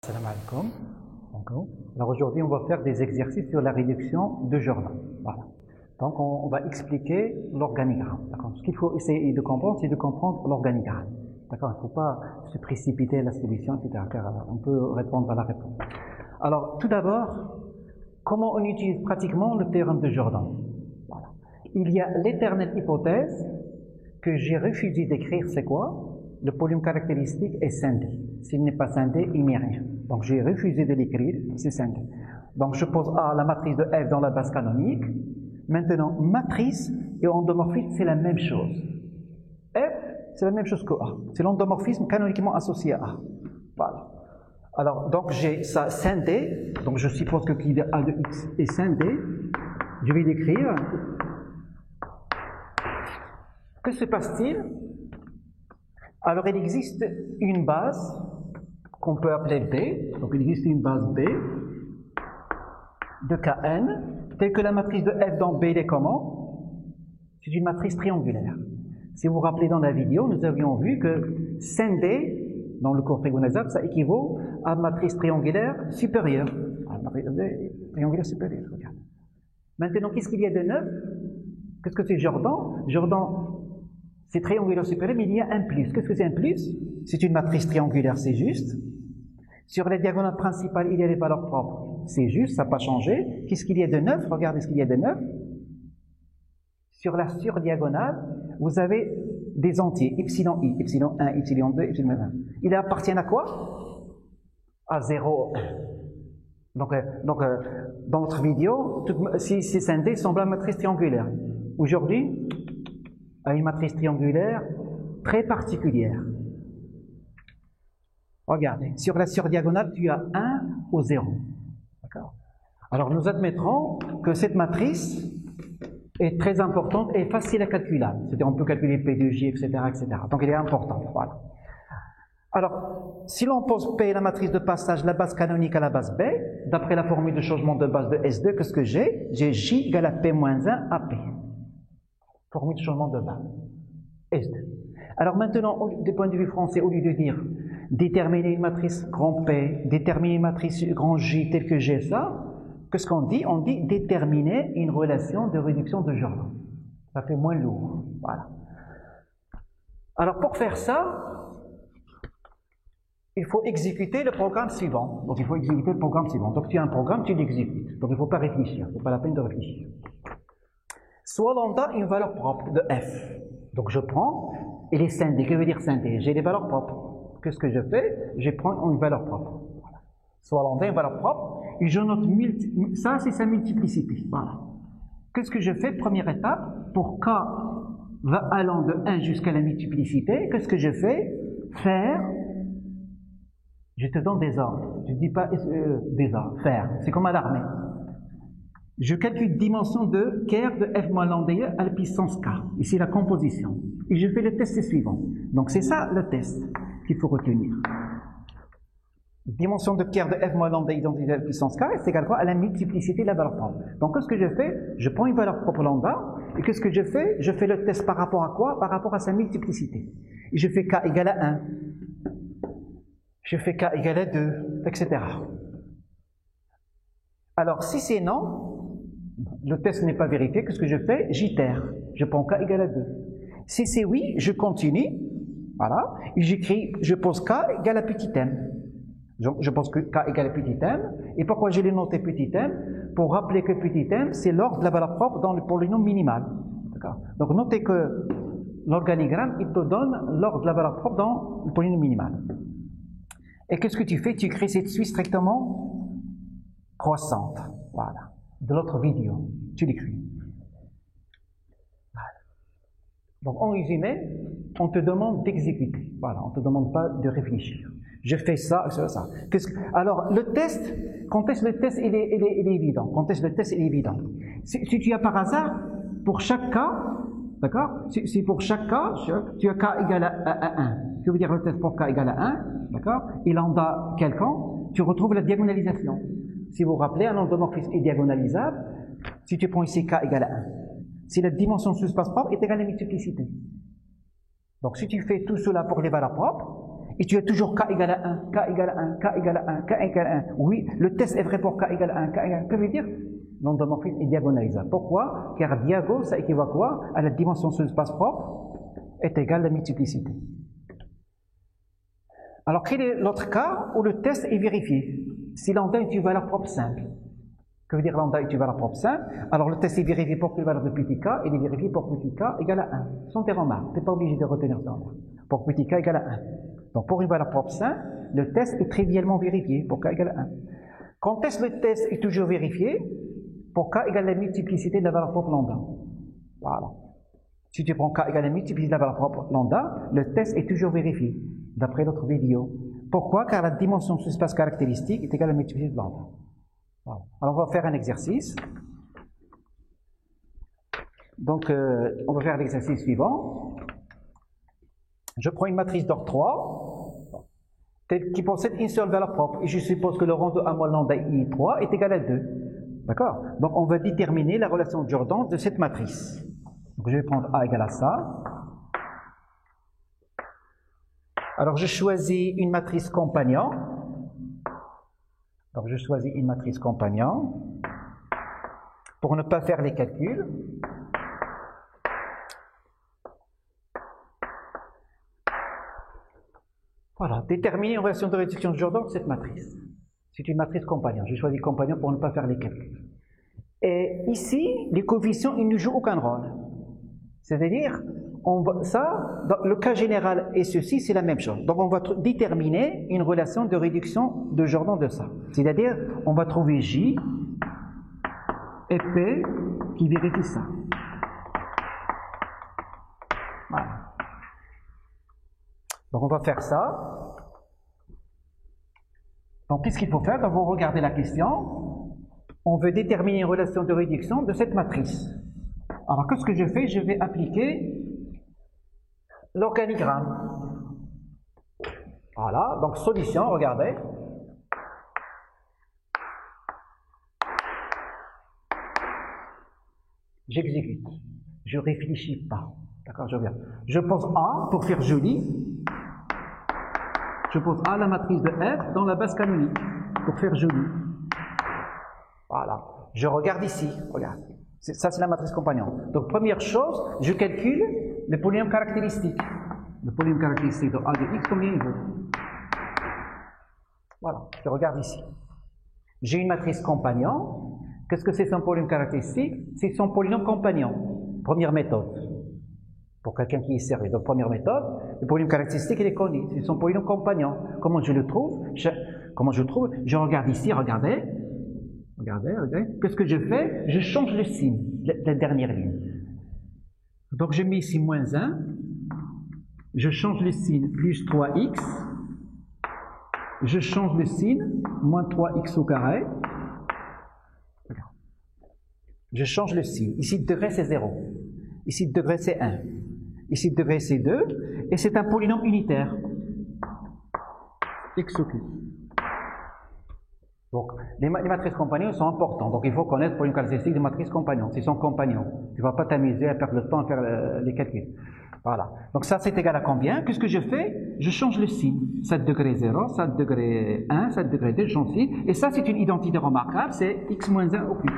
Salam alaikum. Alors aujourd'hui, on va faire des exercices sur la réduction de Jordan. Voilà. Donc on va expliquer l'organigramme. Ce qu'il faut essayer de comprendre, c'est de comprendre l'organigramme. D'accord. Il ne faut pas se précipiter à la solution, etc. Car on peut répondre à la réponse. Alors tout d'abord, comment on utilise pratiquement le théorème de Jordan? Voilà. Il y a l'éternelle hypothèse que j'ai refusé d'écrire, c'est quoi? Le polynôme caractéristique est scindé. S'il n'est pas scindé, il n'y a rien. Donc j'ai refusé de l'écrire, c'est scindé. Donc je pose A, la matrice de F dans la base canonique. Maintenant, matrice et endomorphisme, c'est la même chose. F, c'est la même chose que A. C'est l'endomorphisme canoniquement associé à A. Voilà. Alors, donc j'ai ça scindé. Donc je suppose que qui de A de X est scindé. Je vais l'écrire. Que se passe-t-il? Alors, il existe une base qu'on peut appeler B. Donc, il existe une base B de Kn, telle que la matrice de F dans B, elle est comment? C'est une matrice triangulaire. Si vous vous rappelez dans la vidéo, nous avions vu que scindé, dans le cours trigonométrique, ça équivaut à matrice triangulaire supérieure. Triangulaire supérieure, regarde. Maintenant, qu'est-ce qu'il y a de neuf? Qu'est-ce que c'est Jordan? Jordan, c'est triangulaire supérieur, mais il y a un plus. Qu'est-ce que c'est un plus? C'est une matrice triangulaire, c'est juste. Sur la diagonale principale, il y a les valeurs propres. C'est juste, ça n'a pas changé. Qu'est-ce qu'il y a de neuf? Regardez ce qu'il y a de neuf. Sur la surdiagonale, vous avez des entiers, epsilon i, epsilon 1, epsilon 2, epsilon 1. Ils appartiennent à quoi? À 0, 1. Donc, dans notre vidéo, si c'est scindé, il semble à une matrice triangulaire. Aujourd'hui, à une matrice triangulaire très particulière. Regardez, sur la surdiagonale, tu as 1 au 0. D'accord? Alors, nous admettrons que cette matrice est très importante et facile à calculer. C'est-à-dire, on peut calculer P de J, etc., etc. Donc, elle est importante. Voilà. Alors, si l'on pose P, la matrice de passage, la base canonique à la base B, d'après la formule de changement de base de S2, qu'est-ce que j'ai? J'ai J égale à P moins 1 à P. Formule de changement de base. S2. Alors maintenant, du point de vue français, au lieu de dire déterminer une matrice grand P, déterminer une matrice grand J telle que j'ai ça, qu'est-ce qu'on dit? On dit déterminer une relation de réduction de Jordan. Ça fait moins lourd. Voilà. Alors pour faire ça, il faut exécuter le programme suivant. Donc il faut exécuter le programme suivant. Donc tu as un programme, tu l'exécutes. Donc il ne faut pas réfléchir. Ce n'est pas la peine de réfléchir. Soit lambda une valeur propre de f. Donc je prends, et les scindés, que veut dire scindé? J'ai des valeurs propres. Qu'est-ce que je fais? Je prends une valeur propre. Voilà. Soit lambda une valeur propre, et je note ça, c'est sa multiplicité. Voilà. Qu'est-ce que je fais? Première étape, pour k va allant de 1 jusqu'à la multiplicité, qu'est-ce que je fais? Faire, je te donne des ordres. Je ne dis pas des ordres, faire. C'est comme à l'armée. Je calcule dimension de ker de f moins lambda à la puissance k. Ici la composition. Et je fais le test suivant. Donc c'est ça le test qu'il faut retenir. Dimension de ker de f moins lambda identité à la puissance k, c'est égal à quoi? À la multiplicité de la valeur propre. Donc qu'est-ce que je fais? Je prends une valeur propre lambda, et qu'est-ce que je fais? Je fais le test par rapport à quoi? Par rapport à sa multiplicité. Et je fais k égale à 1. Je fais k égale à 2, etc. Alors si c'est non, le test n'est pas vérifié, qu'est-ce que je fais? J'itère. Je prends k égale à 2. Si c'est oui, je continue. Voilà. Et j'écris, je pose k égale à petit m. Je pose k égale à petit m. Et pourquoi je l'ai noté petit m? Pour rappeler que petit m, c'est l'ordre de la valeur propre dans le polynôme minimal. Donc notez que l'organigramme, il te donne l'ordre de la valeur propre dans le polynôme minimal. Et qu'est-ce que tu fais? Tu crées cette suite strictement croissante. Voilà. De l'autre vidéo, tu l'écris. Voilà. Donc en résumé, on te demande d'exécuter. Voilà, on ne te demande pas de réfléchir. Je fais ça, ça. Alors le test, quand est-ce le test, il est évident. Quand est-ce le test, il est évident. Si tu as par hasard, pour chaque cas, d'accord? Si pour chaque cas, tu as k égale à 1. Que veut dire le test pour k égale à 1, d'accord? Et lambda quelconque, tu retrouves la diagonalisation. Si vous vous rappelez, un endomorphisme est diagonalisable si tu prends ici k égale à 1. Si la dimension sous espace propre est égale à la multiplicité. Donc si tu fais tout cela pour les valeurs propres, Et tu as toujours k égale à 1, k égale à 1, k égale à 1, k égale à 1. Oui, le test est vrai pour k égale à 1, k égale à 1. Que veut dire? L'endomorphisme est diagonalisable. Pourquoi? Car diago, ça équivaut à quoi? À la dimension sur l'espace propre est égale à la multiplicité. Alors, quel est l'autre cas où le test est vérifié? Si lambda est une valeur propre simple. Que veut dire lambda est une valeur propre simple? Alors, le test est vérifié pour quelle valeur de petit k? Il est vérifié pour petit k égale à 1. Sans tes remarques, tu n'es pas obligé de retenir ça. Pour petit k égale à 1. Donc, pour une valeur propre simple, le test est trivialement vérifié pour k égale à 1. Quand est-ce que le test est toujours vérifié? Pour k égale la multiplicité de la valeur propre lambda. Voilà. Si tu prends k égale la multiplicité de la valeur propre lambda, le test est toujours vérifié, d'après l'autre vidéo. Pourquoi? Car la dimension de l'espace caractéristique est égale à la multiplicité de lambda. Voilà. Alors, on va faire un exercice. Donc, on va faire l'exercice suivant. Je prends une matrice d'ordre 3, qui possède une seule valeur propre, et je suppose que le rang de A moins lambda I3 est égal à 2. D'accord? Donc, on va déterminer la relation de Jordan de cette matrice. Donc, je vais prendre A égale à ça. Alors, je choisis une matrice compagnon. Donc, je choisis une matrice compagnon pour ne pas faire les calculs. Voilà, déterminer une relation de réduction de Jordan de cette matrice. C'est une matrice compagnon. J'ai choisi compagnon pour ne pas faire les calculs. Et ici, les coefficients, ils ne jouent aucun rôle. C'est-à-dire, dans le cas général et ceci, c'est la même chose. Donc, on va déterminer une relation de réduction de Jordan de ça. C'est-à-dire, on va trouver J et P qui vérifient ça. Voilà. Donc, on va faire ça. Donc, qu'est-ce qu'il faut faire? Quand vous regardez la question, on veut déterminer une relation de réduction de cette matrice. Alors, qu'est-ce que je fais? Je vais appliquer l'organigramme. Voilà, donc solution, regardez. J'exécute. Je ne réfléchis pas. D'accord, je reviens. Je pose A pour faire joli. Je pose A la matrice de F dans la base canonique pour faire joli. Voilà. Je regarde ici. Regarde. Ça, c'est la matrice compagnon. Donc, première chose, je calcule le polynôme caractéristique. Le polynôme caractéristique de A de X, combien il vaut? Voilà. Je regarde ici. J'ai une matrice compagnon. Qu'est-ce que c'est son polynôme caractéristique? C'est son polynôme compagnon. Première méthode. Pour quelqu'un qui est sérieux. Donc, première méthode, le polynôme caractéristique, il est connu. C'est son polynôme compagnon. Comment je le trouve? Je regarde ici, regardez. Regardez. Qu'est-ce que je fais? Je change le signe, la dernière ligne. Donc, je mets ici moins 1. Je change le signe plus 3x. Je change le signe moins 3x au carré. Je change le signe. Ici, le degré, c'est 0. Ici, le degré, c'est 1. Ici, le degré, c'est 2. Et c'est un polynôme unitaire. X au cube. Donc, les matrices compagnons sont importantes. Donc, il faut connaître le polynôme caractéristique des matrices compagnons. C'est son compagnon. Tu ne vas pas t'amuser à perdre le temps à faire les calculs. Voilà. Donc, ça, c'est égal à combien? Qu'est-ce que je fais? Je change le signe. 7 degré 0, 7 degré 1, 7 degré 2, je change le signe. Et ça, c'est une identité remarquable. C'est x moins 1 au cube.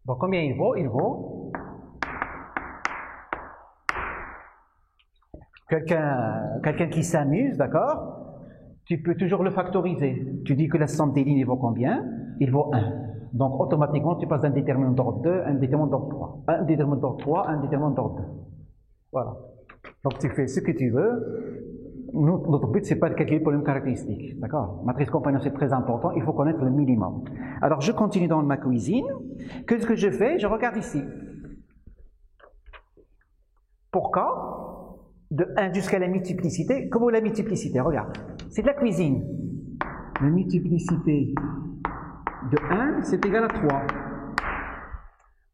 Donc, combien il vaut? Il vaut quelqu'un qui s'amuse, d'accord? Tu peux toujours le factoriser. Tu dis que la somme des lignes il vaut combien? Il vaut 1. Donc, automatiquement, tu passes d'un déterminant d'ordre 2 à un déterminant d'ordre 3. Un déterminant d'ordre 3 à un déterminant d'ordre 2. Voilà. Donc, tu fais ce que tu veux. Notre but, c'est pas de calculer le polynôme caractéristique. D'accord? Matrice compagnon, c'est très important. Il faut connaître le minimum. Alors, je continue dans ma cuisine. Qu'est-ce que je fais? Je regarde ici. Pour K, de 1 jusqu'à la multiplicité, comment la multiplicité? Regarde. C'est de la cuisine. La multiplicité de 1, c'est égal à 3.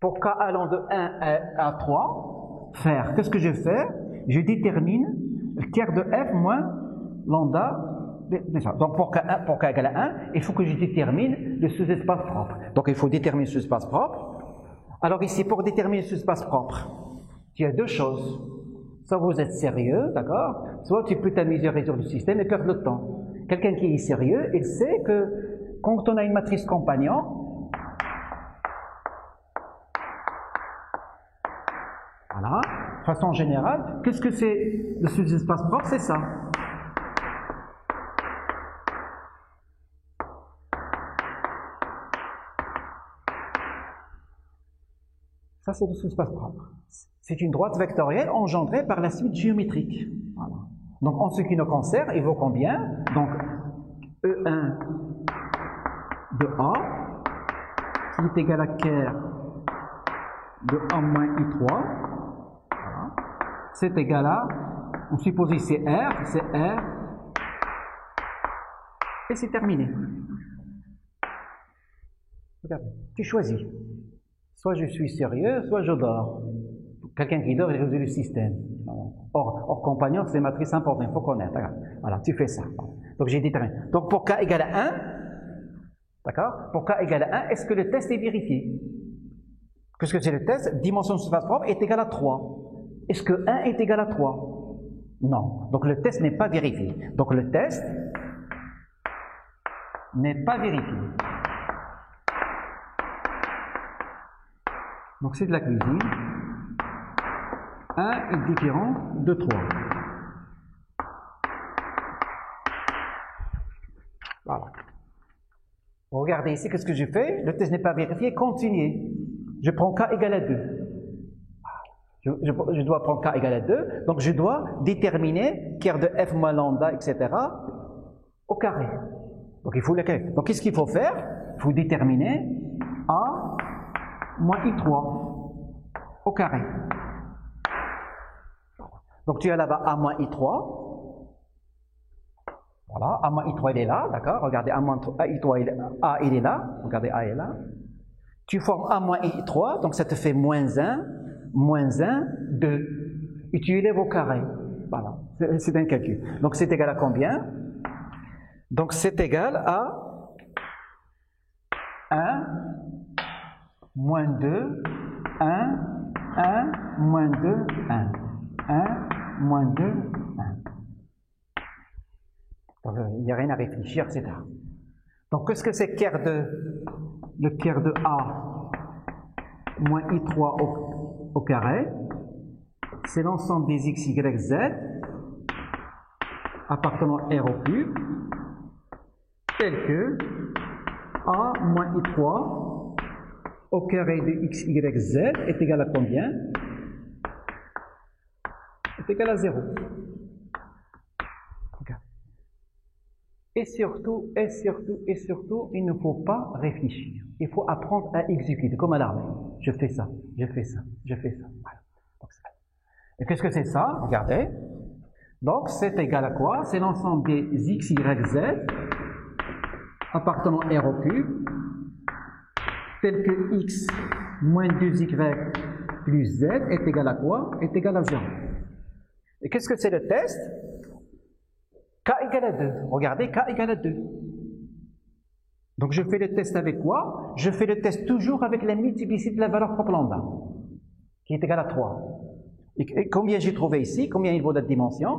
Pour K allant de 1 à 3, faire. Qu'est-ce que je fais? Je détermine le tiers de F moins lambda. Donc pour K égale à 1, il faut que je détermine le sous-espace propre. Donc il faut déterminer le sous-espace propre. Alors ici, pour déterminer le sous-espace propre, il y a deux choses. Soit vous êtes sérieux, d'accord? Soit tu peux t'amuser à résoudre le système et perdre le temps. Quelqu'un qui est sérieux, il sait que quand on a une matrice compagnon, voilà, de façon générale, qu'est-ce que c'est le sous-espace propre? C'est ça. Ça, c'est le sous-espace propre. C'est une droite vectorielle engendrée par la suite géométrique. Voilà. Donc, en ce qui nous concerne, il vaut combien? Donc, E1 de A, qui est égal à ker de A moins I3. Voilà. C'est égal à, on suppose ici c'est R, et c'est terminé. Regardez, tu choisis. Soit je suis sérieux, soit je dors. Quelqu'un qui dort, il résout le système. Or compagnon, c'est des matrices importantes, il faut connaître. Voilà, tu fais ça. Donc j'ai déterminé. Donc pour k égale à 1, d'accord? Pour k égale à 1, est-ce que le test est vérifié? Qu'est-ce que c'est le test? Dimension de surface propre est égale à 3. Est-ce que 1 est égal à 3? Non. Donc le test n'est pas vérifié. Donc le test n'est pas vérifié. Donc c'est de la cuisine. 1 est différent de 3. Voilà. Regardez ici, qu'est-ce que je fais? Le test n'est pas vérifié, continuez. Je prends k égale à 2. Je dois prendre k égale à 2, donc je dois déterminer ker de f moins lambda, etc. au carré. Donc il faut le carré. Donc qu'est-ce qu'il faut faire? Il faut déterminer a moins I3 au carré. Donc tu as là-bas A moins I3. Voilà, A moins I3 il est là, d'accord? Regardez, A moins I3, il est là. Regardez, A est là. Tu formes A moins I3, donc ça te fait moins 1, 2. Et tu élèves au carré. Voilà, c'est un calcul. Donc c'est égal à combien? Donc c'est égal à 1, moins 2, 1, 1, moins 2, 1. 1, moins 2, 1. Donc, il n'y a rien à réfléchir, etc. Donc, qu'est-ce que c'est le ker de A moins I3 au carré? C'est l'ensemble des x, y, z appartenant R au cube, tel que A moins I3 au carré de x, y, z est égal à combien? Est égal à 0. Et surtout, il ne faut pas réfléchir. Il faut apprendre à exécuter, comme à l'armée. Je fais ça, je fais ça, je fais ça. Voilà. Et qu'est-ce que c'est ça? Regardez. Donc, c'est égal à quoi? C'est l'ensemble des x, y, z appartenant R au cube, tel que x moins 2y plus z est égal à quoi? Est égal à 0. Et qu'est-ce que c'est le test? K égale à 2. Regardez, K égale à 2. Donc je fais le test avec quoi? Je fais le test toujours avec la multiplicité de la valeur propre lambda, qui est égale à 3. Et combien j'ai trouvé ici? Combien il vaut la dimension?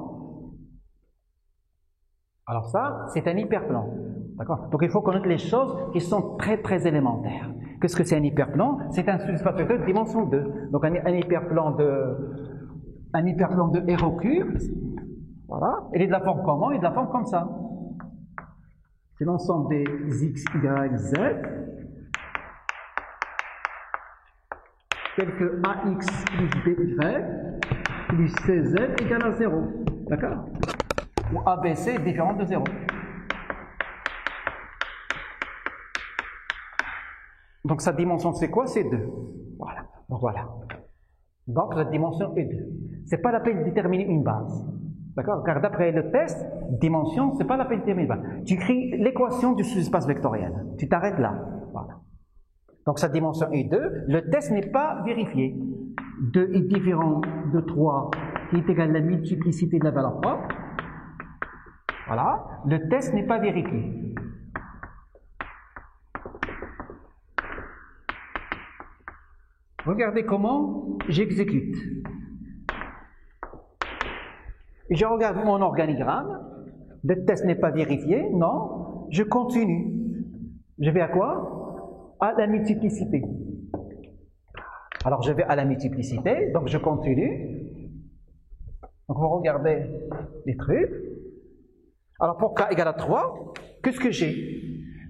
Alors ça, c'est un hyperplan. D'accord? Donc il faut connaître les choses qui sont très élémentaires. Qu'est-ce que c'est un hyperplan? C'est un sous-espace vectoriel de dimension 2. Donc un hyperplan de R au cube. Voilà. Il est de la forme comment? Il est de la forme comme ça. C'est l'ensemble des x, y, z, tel que ax plus by plus cz égale à 0. D'accord? Où abc est différent de 0. Donc sa dimension c'est quoi? C'est 2. Voilà. Donc voilà. Donc la dimension est 2. C'est pas la peine de déterminer une base. D'accord? Car d'après le test, dimension, c'est pas la peine de déterminer une base. Tu écris l'équation du sous-espace vectoriel. Tu t'arrêtes là. Voilà. Donc sa dimension est 2. Le test n'est pas vérifié. 2 est différent de 3 qui est égal à la multiplicité de la valeur propre. Voilà. Le test n'est pas vérifié. Regardez comment j'exécute. Et je regarde mon organigramme, le test n'est pas vérifié, non, je continue. Je vais à quoi? À la multiplicité. Alors je vais à la multiplicité, donc je continue. Donc vous regardez les trucs. Alors pour k égale à 3, qu'est-ce que j'ai?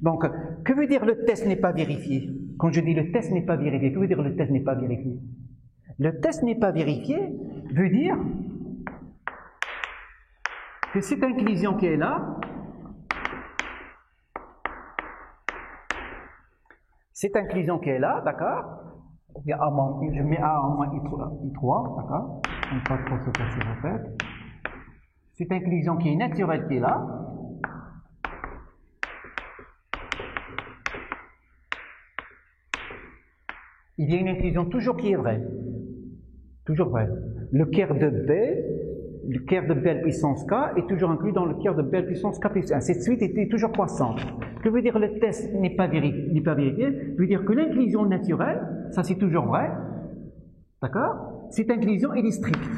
Donc, que veut dire le test n'est pas vérifié? Quand je dis le test n'est pas vérifié, que veut dire le test n'est pas vérifié? Le test n'est pas vérifié veut dire que cette inclusion qui est là, d'accord? Je mets A en moins I3, d'accord? On ne pas trop se passer en fait. Cette inclusion qui est naturelle qui est là, il y a une inclusion toujours qui est vraie. Toujours vraie. Le quart de B puissance K est toujours inclus dans le quart de B puissance K plus 1. Cette suite était toujours croissante. Que veut dire le test n'est pas vérifié? Veut dire que l'inclusion naturelle, ça c'est toujours vrai, d'accord? Cette inclusion elle est stricte.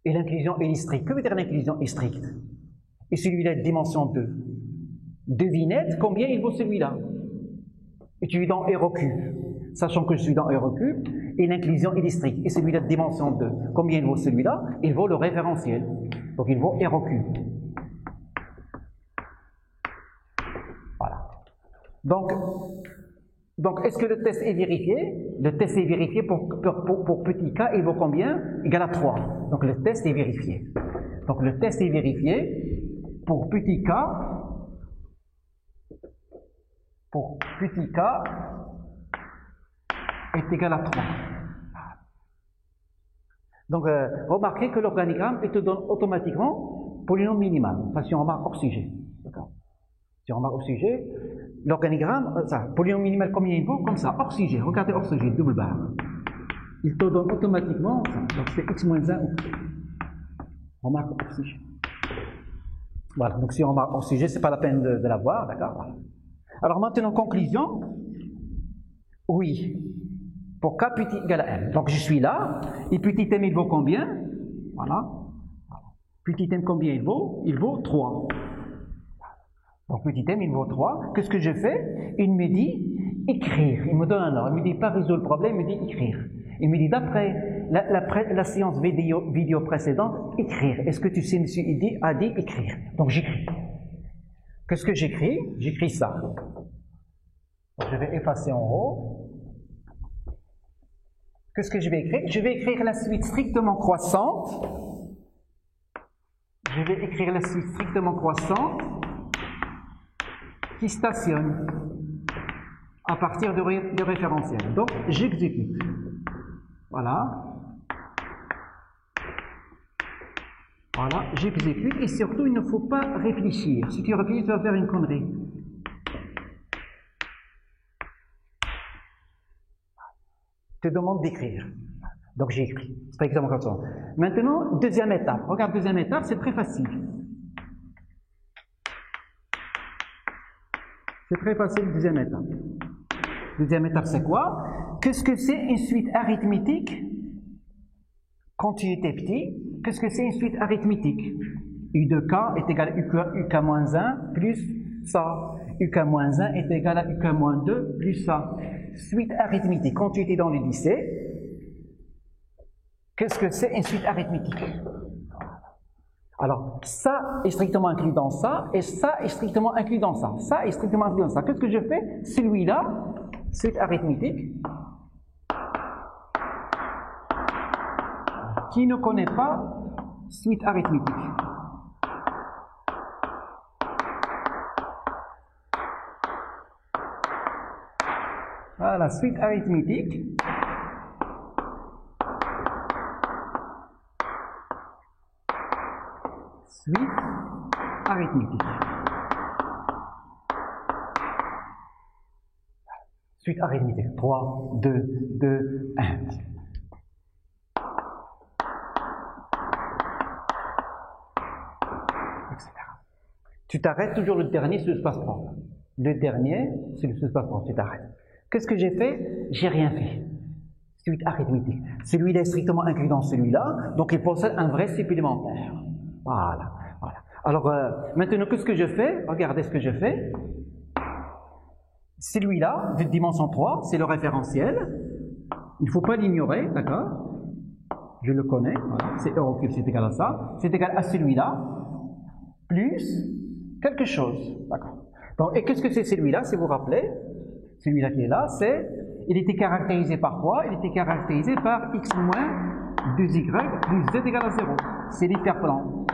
Et l'inclusion elle est stricte. Que veut dire l'inclusion est stricte? Et celui-là de dimension 2. Devinette combien il vaut celui-là? Et tu es dans R au cube. Sachant que je suis dans R au cube, et l'inclusion est stricte. Et celui-là de dimension 2. Combien il vaut celui-là? Il vaut le référentiel. Donc il vaut R au cube. Voilà. Donc est-ce que le test est vérifié? Le test est vérifié pour petit k, il vaut combien? Égal à 3. Donc le test est vérifié. Donc le test est vérifié pour petit k. Pour petit k est égal à 3. Donc, remarquez que l'organigramme te donne automatiquement polynôme minimal. Enfin, si on remarque hors sujet. D'accord? Si on remarque hors sujet, l'organigramme, polynôme minimal, combien il vaut? Comme ça, hors sujet. Regardez hors sujet, double barre. Il te donne automatiquement, donc c'est x moins 1. Remarque hors sujet. Voilà, donc si on remarque hors sujet, c'est pas la peine de l'avoir, d'accord? Voilà. Alors maintenant, conclusion. Oui. Pour k petit égale à m. Donc je suis là, et petit m il vaut combien? Voilà. Petit m combien il vaut? Il vaut 3. Donc petit m il vaut 3. Qu'est-ce que je fais? Il me dit écrire. Il me donne un ordre. Il me dit pas résoudre le problème, il me dit écrire. Il me dit d'après la séance vidéo précédente, écrire. Est-ce que tu sais, monsieur Idi a dit écrire? Donc j'écris. Qu'est-ce que j'écris? J'écris ça. Donc, je vais effacer en haut. Qu'est-ce que je vais écrire? Je vais écrire la suite strictement croissante. Je vais écrire la suite strictement croissante qui stationne à partir de référentiel. Donc, j'exécute. Voilà. Voilà, j'exécute. Et surtout, il ne faut pas réfléchir. Si tu réfléchis, tu vas faire une connerie. Te demande d'écrire. Donc j'ai écrit. C'est exactement comme ça. Maintenant, deuxième étape. Regarde, deuxième étape, c'est très facile. C'est très facile, deuxième étape. Deuxième étape, c'est quoi? Qu'est-ce que c'est une suite arithmétique quand tu étais petit? Qu'est-ce que c'est une suite arithmétique? U de k est égal à UK-1 plus ça. UK-1 est égal à UK-2 plus ça. Suite arithmétique. Quand tu étais dans le lycée, qu'est-ce que c'est une suite arithmétique? Alors, ça est strictement inclus dans ça, et ça est strictement inclus dans ça. Ça est strictement inclus dans ça. Qu'est-ce que je fais? Celui-là, suite arithmétique, qui ne connaît pas suite arithmétique. Voilà, suite arithmétique. Suite arithmétique. Suite arithmétique. 3, 2, 2, 1. Etc. Tu t'arrêtes toujours le dernier sur l'espace propre. Le dernier, c'est le espace propre, tu t'arrêtes. Qu'est-ce que j'ai fait? J'ai rien fait. Suite arithmétique. Celui-là est strictement inclus dans celui-là, donc il possède un vrai supplémentaire. Voilà. Alors, maintenant, qu'est-ce que je fais? Regardez ce que je fais. Celui-là, de dimension 3, c'est le référentiel. Il ne faut pas l'ignorer, d'accord? Je le connais, voilà. C'est E cube, c'est égal à ça. C'est égal à celui-là, plus quelque chose, d'accord? Donc, et qu'est-ce que c'est celui-là, si vous vous rappelez? Celui-là qui est là, il était caractérisé par quoi? Il était caractérisé par x moins 2y plus z égale à 0. C'est l'hyperplan.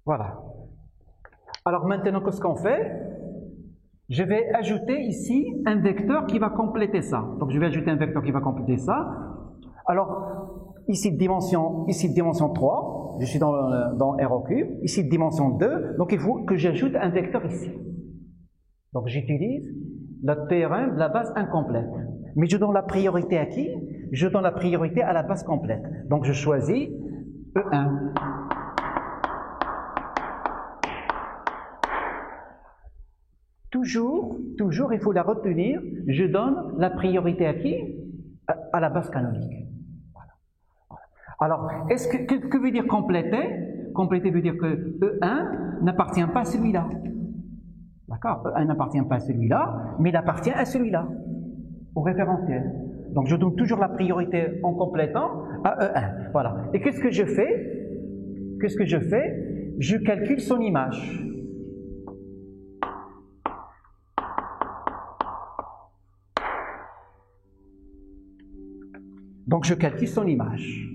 Voilà. Alors maintenant, qu'est-ce qu'on fait? Je vais ajouter ici un vecteur qui va compléter ça. Donc je vais ajouter un vecteur qui va compléter ça. Alors, ici dimension 3, je suis dans R au cube. Ici dimension 2, donc il faut que j'ajoute un vecteur ici. Donc j'utilise le théorème de la base incomplète. Mais je donne la priorité à qui? Je donne la priorité à la base complète. Donc je choisis E1. Toujours, il faut la retenir, je donne la priorité à qui? À la base canonique. Voilà. Alors, que veut dire compléter? Compléter veut dire que E1 n'appartient pas à celui-là. D'accord? E1 n'appartient pas à celui-là, mais il appartient à celui-là, au référentiel. Donc, je donne toujours la priorité en complétant à E1. Voilà. Et qu'est-ce que je fais? Je calcule son image. Donc je calcule son image.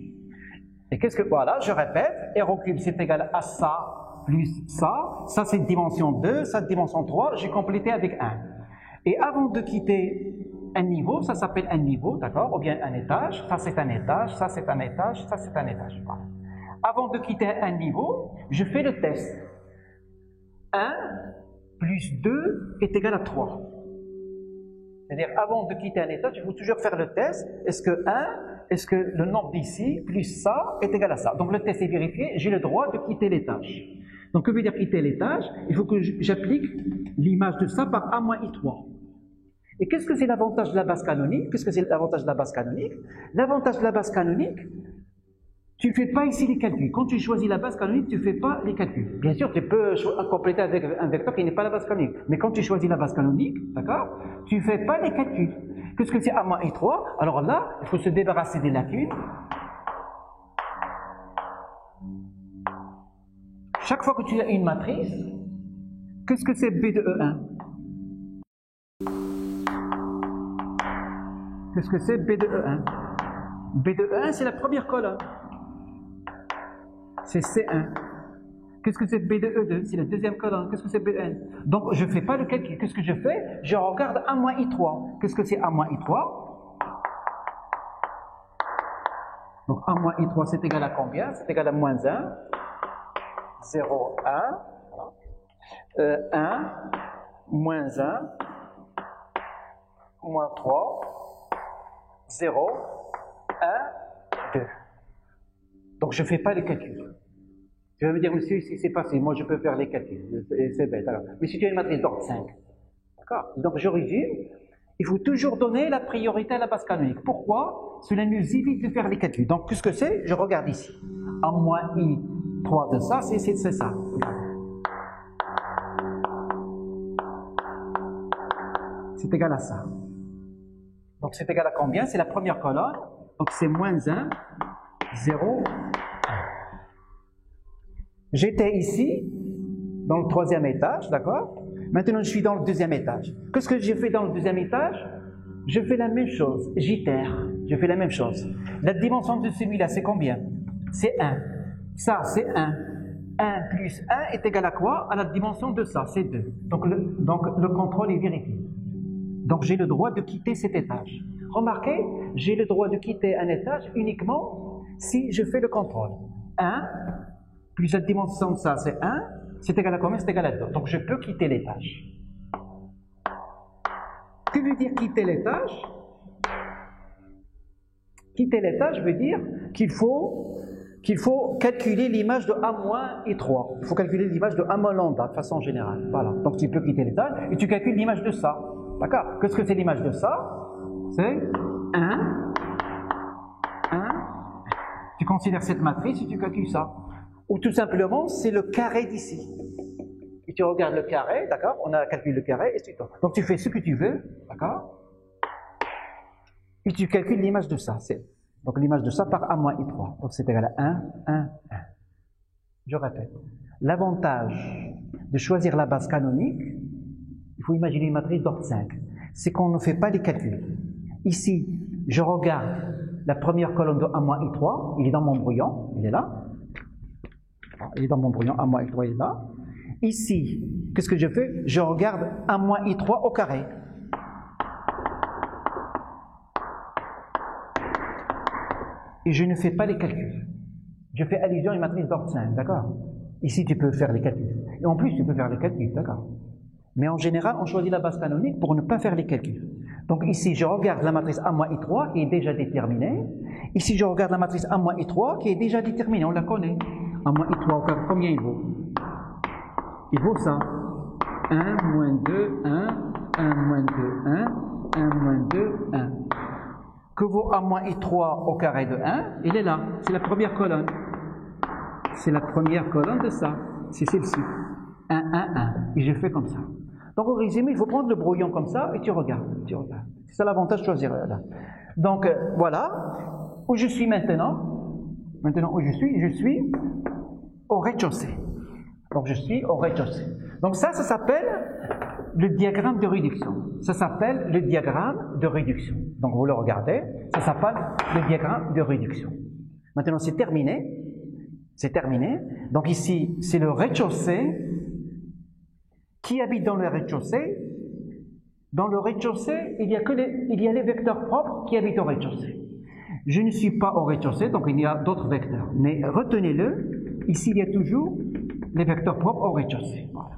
Et qu'est-ce que, voilà, je répète, R au cube c'est égal à ça plus ça. Ça c'est dimension 2, ça c'est dimension 3, j'ai complété avec 1. Et avant de quitter un niveau, ça s'appelle un niveau, d'accord, ou bien un étage, ça c'est un étage, ça c'est un étage, ça c'est un étage. Voilà. Avant de quitter un niveau, je fais le test. 1 plus 2 est égal à 3. C'est-à-dire, avant de quitter un étage, il faut toujours faire le test. Est-ce que le nombre d'ici, plus ça, est égal à ça? Donc le test est vérifié, j'ai le droit de quitter l'étage. Donc que veut dire quitter l'étage? Il faut que j'applique l'image de ça par A-I3. Et qu'est-ce que c'est l'avantage de la base canonique? L'avantage de la base canonique, tu ne fais pas ici les calculs. Quand tu choisis la base canonique, tu ne fais pas les calculs. Bien sûr, tu peux compléter avec un vecteur qui n'est pas la base canonique. Mais quand tu choisis la base canonique, d'accord, tu ne fais pas les calculs. Qu'est-ce que c'est A-3? Alors là, il faut se débarrasser des lacunes. Chaque fois que tu as une matrice, qu'est-ce que c'est B de E1? Qu'est-ce que c'est B de E1? B de E1, c'est la première colonne. C'est C1. Qu'est-ce que c'est B de E2? C'est la deuxième colonne. Qu'est-ce que c'est BN? Donc, je ne fais pas le calcul. Qu'est-ce que je fais? Je regarde A-I3. Qu'est-ce que c'est A-I3? Donc, A-I3, c'est égal à combien? C'est égal à moins 1. 0, 1. 1, moins 1, moins 3, 0, 1, 2. Donc, je ne fais pas les calculs. Tu vas me dire, monsieur, si c'est facile, moi je peux faire les calculs, c'est bête. Alors, mais si tu as une matrice d'ordre 5, d'accord? Donc, je résume, il faut toujours donner la priorité à la base canonique. Pourquoi? Cela nous évite de faire les calculs. Donc, qu'est-ce que c'est? Je regarde ici. A-I3 de ça, c'est ça. C'est égal à ça. Donc, c'est égal à combien? C'est la première colonne. Donc, c'est moins 1, 0, 1. J'étais ici, dans le troisième étage, d'accord? Maintenant, je suis dans le deuxième étage. Qu'est-ce que j'ai fait dans le deuxième étage? Je fais la même chose. J'itère. Je fais la même chose. La dimension de celui-là, c'est combien? C'est 1. Ça, c'est 1. 1 plus 1 est égal à quoi? À la dimension de ça, c'est 2. Donc le contrôle est vérifié. Donc, j'ai le droit de quitter cet étage. Remarquez, j'ai le droit de quitter un étage uniquement si je fais le contrôle. 1 plus la dimension de ça, c'est 1, c'est égal à combien? C'est égal à 2. Donc je peux quitter l'étage. Que veut dire quitter l'étage? Quitter l'étage veut dire qu'il faut calculer l'image de A-I3. Il faut calculer l'image de A- lambda de façon générale. Voilà. Donc tu peux quitter l'étage et tu calcules l'image de ça. D'accord? Qu'est-ce que c'est l'image de ça? C'est 1, 1. Tu considères cette matrice et tu calcules ça. Ou tout simplement, c'est le carré d'ici. Et tu regardes le carré, d'accord? On a calculé le carré et c'est tout. Donc tu fais ce que tu veux, d'accord? Et tu calcules l'image de ça. Donc l'image de ça par A moins I3. Donc c'est égal à 1, 1, 1. Je répète. L'avantage de choisir la base canonique, il faut imaginer une matrice d'ordre 5, c'est qu'on ne fait pas les calculs. Ici, je regarde la première colonne de A moins I3, il est dans mon brouillon, il est là. Il est dans mon brouillon, A moins I3 il est là. Ici, qu'est-ce que je fais? Je regarde A moins I3 au carré. Et je ne fais pas les calculs. Je fais allusion à une matrice d'ordre 5, d'accord? Ici, tu peux faire les calculs. Et en plus, tu peux faire les calculs, d'accord? Mais en général, on choisit la base canonique pour ne pas faire les calculs. Donc ici, je regarde la matrice A moins I3 qui est déjà déterminée. Ici, je regarde la matrice A moins I3 qui est déjà déterminée, on la connaît. A moins I3 au carré, combien il vaut? Il vaut ça. 1, moins 2, 1, 1, moins 2, 1, 1, moins 2, 1. Que vaut A moins I3 au carré de 1? Il est là, c'est la première colonne. C'est la première colonne de ça, c'est celle-ci. 1, 1, 1. Et je fais comme ça. Donc au résumé, il faut prendre le brouillon comme ça et tu regardes. C'est ça l'avantage de choisir là. Donc voilà, où je suis maintenant. Maintenant où je suis au rez-de-chaussée. Donc je suis au rez-de-chaussée. Donc ça s'appelle le diagramme de réduction. Ça s'appelle le diagramme de réduction. Donc vous le regardez, ça s'appelle le diagramme de réduction. Maintenant c'est terminé. C'est terminé. Donc ici, c'est le rez-de-chaussée. Qui habite dans le rez-de-chaussée? Dans le rez-de-chaussée, il y a les vecteurs propres qui habitent au rez-de-chaussée. Je ne suis pas au rez-de-chaussée, donc il y a d'autres vecteurs. Mais retenez-le, ici il y a toujours les vecteurs propres au rez-de-chaussée. Voilà.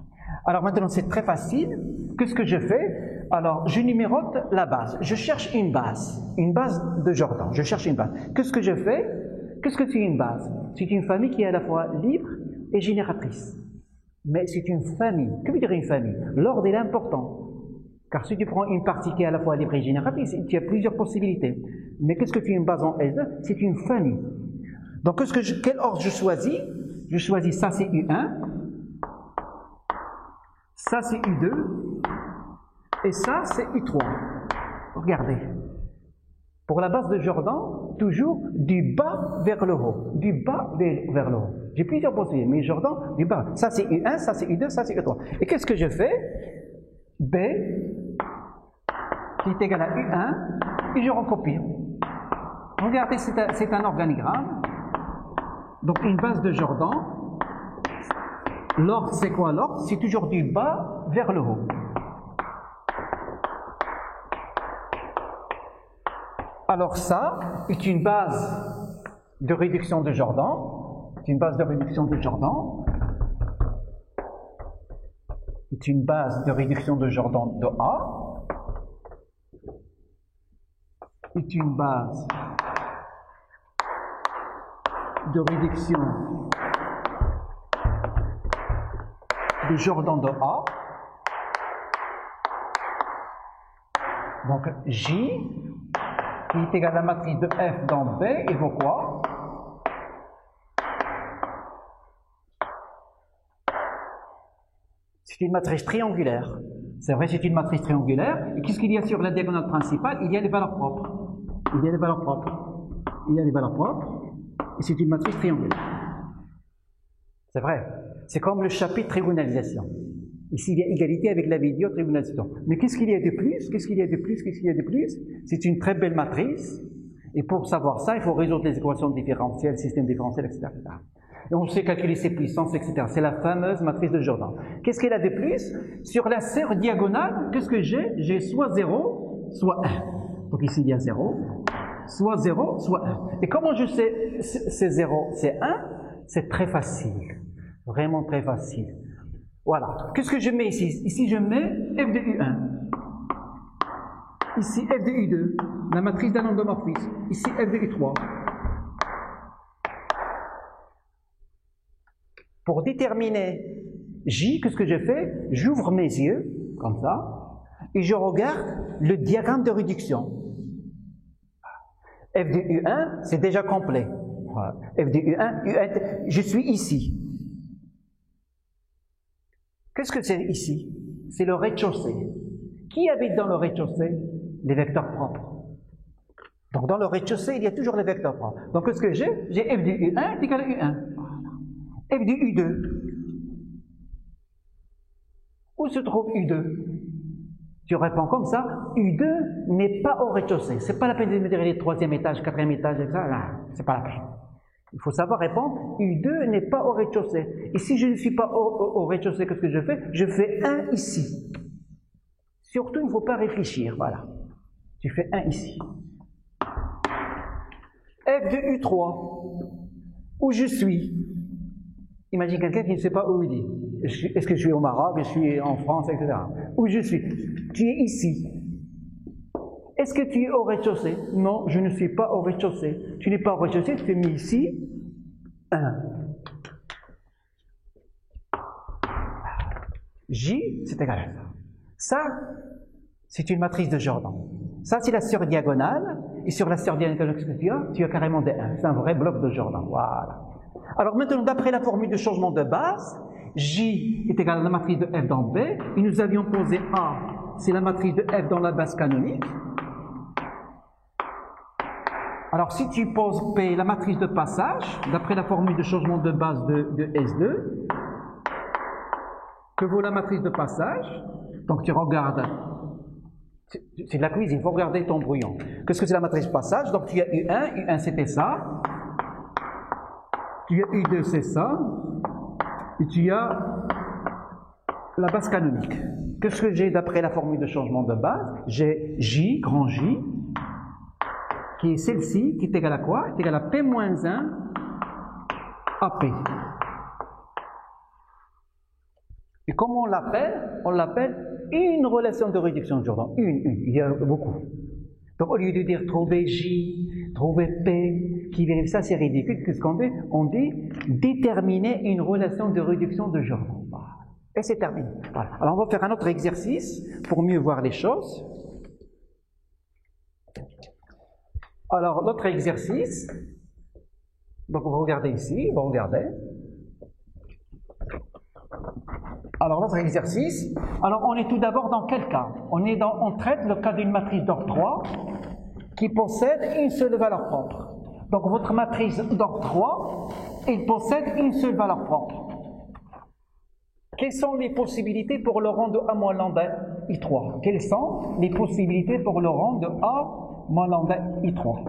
Alors maintenant c'est très facile. Qu'est-ce que je fais? Alors je numérote la base. Je cherche une base de Jordan. Je cherche une base. Qu'est-ce que je fais? Qu'est-ce que c'est une base? C'est une famille qui est à la fois libre et génératrice. Mais c'est une famille. Que veut dire une famille? L'ordre est important. Car si tu prends une partie qui est à la fois libre et génératrice, il y a plusieurs possibilités. Mais qu'est-ce que c'est une base en S2? C'est une famille. Donc quel ordre je choisis? Je choisis ça c'est U1, ça c'est U2, et ça c'est U3. Regardez. Pour la base de Jordan, toujours du bas vers le haut. Du bas vers le haut. J'ai plusieurs possibilités, mais Jordan, du bas. Ça c'est U1, ça c'est U2, ça c'est U3. Et qu'est-ce que je fais? B, qui est égal à U1, et je recopie. Regardez, c'est un organigramme. Donc une base de Jordan. L'ordre, c'est quoi l'ordre? C'est toujours du bas vers le haut. Alors ça est une base de réduction de Jordan. C'est une base de réduction de Jordan. C'est une base de réduction de Jordan de A. C'est une base de réduction de Jordan de A. Donc J qui est égal à la matrice de F dans B, et vaut quoi? C'est une matrice triangulaire. C'est vrai, c'est une matrice triangulaire. Et qu'est-ce qu'il y a sur la diagonale principale? Il y a les valeurs propres. Il y a les valeurs propres. Il y a les valeurs propres. Et c'est une matrice triangulaire. C'est vrai. C'est comme le chapitre trigonalisation. Ici, il y a égalité avec la vidéo trigonalisation. Mais qu'est-ce qu'il y a de plus? Qu'est-ce qu'il y a de plus? Qu'est-ce qu'il y a de plus? C'est une très belle matrice. Et pour savoir ça, il faut résoudre les équations différentielles, système différentiel, etc. Et on sait calculer ses puissances, etc. C'est la fameuse matrice de Jordan. Qu'est-ce qu'il y a de plus? Sur la serre diagonale, qu'est-ce que j'ai? J'ai soit 0, soit 1. Donc ici, il y a 0, soit 0, soit 1. Et comment je sais c'est 0, c'est 1? C'est très facile. Vraiment très facile. Voilà. Qu'est-ce que je mets ici? Ici, je mets f de U1. Ici, f de U2. La matrice d'un nombre de matrices. Ici, f de U3. Pour déterminer J, qu'est-ce que je fais? J'ouvre mes yeux, comme ça, et je regarde le diagramme de réduction. F de U1, c'est déjà complet. Voilà. F de U1, je suis ici. Qu'est-ce que c'est ici? C'est le rez-de-chaussée. Qui habite dans le rez-de-chaussée? Les vecteurs propres. Donc dans le rez-de-chaussée, il y a toujours les vecteurs propres. Donc qu'est-ce que j'ai? J'ai F de U1 est égal à U1. F de U2. Où se trouve U2? Tu réponds comme ça, U2 n'est pas au rez-de-chaussée. C'est pas la peine de me dire les 3e étage, 4e étage, etc. C'est pas la peine. Il faut savoir répondre, U2 n'est pas au rez-de-chaussée. Et si je ne suis pas au rez-de-chaussée, qu'est-ce que je fais? Je fais 1 ici. Surtout, il ne faut pas réfléchir, voilà. Tu fais 1 ici. F de U3, où je suis. Imagine quelqu'un qui ne sait pas où il est. Est-ce que je suis au Maroc, je suis en France, etc. Où je suis. Tu es ici. Est-ce que tu es au rez-de-chaussée? Non, je ne suis pas au rez-de-chaussée. Tu n'es pas au rez-de-chaussée, tu t'es mis ici. 1. J, c'est égal à ça. Ça, c'est une matrice de Jordan. Ça, c'est la surdiagonale. Et sur la surdiagonale que tu as carrément des 1. C'est un vrai bloc de Jordan. Voilà. Alors maintenant, d'après la formule de changement de base, J est égal à la matrice de F dans B. Et nous avions posé A, c'est la matrice de F dans la base canonique. Alors si tu poses P, la matrice de passage, d'après la formule de changement de base de S2, que vaut la matrice de passage? Donc tu regardes, c'est de la cuisine, il faut regarder ton brouillon. Qu'est-ce que c'est la matrice de passage? Donc tu as U1, U1 c'était ça, tu as U2 c'est ça, et tu as la base canonique. Qu'est-ce que j'ai d'après la formule de changement de base? J'ai J, grand J, qui est celle-ci, qui est égale à quoi? Est égale à P-1 AP. Et comment on l'appelle? On l'appelle une relation de réduction de Jordan. Une. Il y a beaucoup. Donc au lieu de dire trouver J, trouver P, qui vérifie ça, c'est ridicule. Qu'est-ce qu'on dit? On dit déterminer une relation de réduction de Jordan. Et c'est terminé. Voilà. Alors on va faire un autre exercice pour mieux voir les choses. Alors l'autre exercice, donc on va regarder ici, on va regarder. Alors l'autre exercice, alors on est tout d'abord dans quel cas? On traite le cas d'une matrice d'ordre 3 qui possède une seule valeur propre. Donc votre matrice d'ordre 3, elle possède une seule valeur propre. Quelles sont les possibilités pour le rang de A moins lambda I3? Quelles sont les possibilités pour le rang de A moins lambda I3?